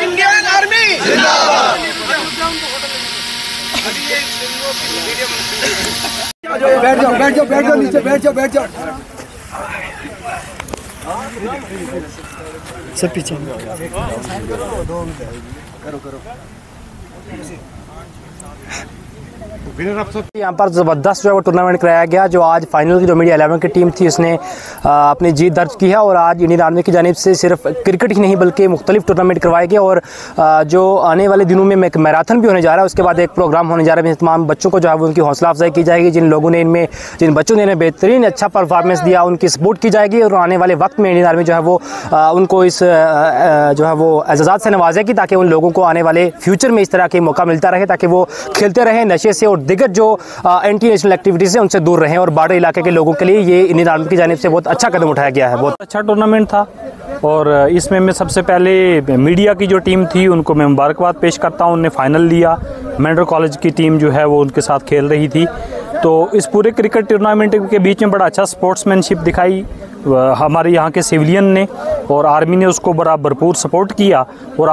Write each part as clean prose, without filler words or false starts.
Indian army बैठ जाओ नीचे, बैठ जाओ सब पीछे करो। यहाँ पर ज़बरदस्त जो है वो टूर्नामेंट कराया गया। जो आज फाइनल की जो मीडिया 11 की टीम थी उसने अपनी जीत दर्ज की है और आज इंडियन आर्मी की जानिब से सिर्फ क्रिकेट ही नहीं बल्कि मुख्तलिफ टूर्नामेंट करवाए गए और जो आने वाले दिनों में एक मैराथन भी होने जा रहा है। उसके बाद एक प्रोग्राम होने जा रहा है, तमाम बच्चों को जो है वो उनकी हौसला अफजाई की जाएगी। जिन बच्चों ने इन्हें बेहतरीन अच्छा परफॉर्मेंस दिया उनकी सपोर्ट की जाएगी और आने वाले वक्त में इंडियन आर्मी जो है वो उनको इस जो है वो एजाज़ात से नवाजेगी ताकि उन लोगों को आने वाले फ्यूचर में इस तरह के मौका मिलता रहे ताकि वो खेलते रहें, नशे से और दिग्गज जो एंटी नेशनल एक्टिविटीज़ हैं उनसे दूर रहें। और बॉर्डर इलाके के लोगों के लिए ये इंडियन आर्मी की जानिब से बहुत अच्छा कदम उठाया गया है। बहुत अच्छा टूर्नामेंट था और इसमें मैं सबसे पहले मीडिया की जो टीम थी उनको मैं मुबारकबाद पेश करता हूँ। उन्होंने फ़ाइनल लिया। मेंढर कॉलेज की टीम जो है वो उनके साथ खेल रही थी। तो इस पूरे क्रिकेट टूर्नामेंट के बीच में बड़ा अच्छा स्पोर्ट्समैनशिप दिखाई हमारे यहाँ के सिविलियन ने और आर्मी ने उसको बड़ा भरपूर सपोर्ट किया और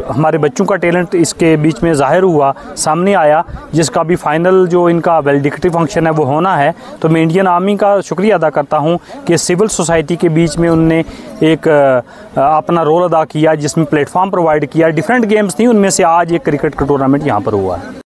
हमारे बच्चों का टैलेंट इसके बीच में ज़ाहिर हुआ, सामने आया, जिसका भी फाइनल जो इनका वैलिडिक्टी फंक्शन है वो होना है। तो मैं इंडियन आर्मी का शुक्रिया अदा करता हूँ कि सिविल सोसाइटी के बीच में उनने एक अपना रोल अदा किया जिसमें प्लेटफॉर्म प्रोवाइड किया। डिफरेंट गेम्स थी, उनमें से आज एक क्रिकेट का टूर्नामेंट यहाँ पर हुआ है।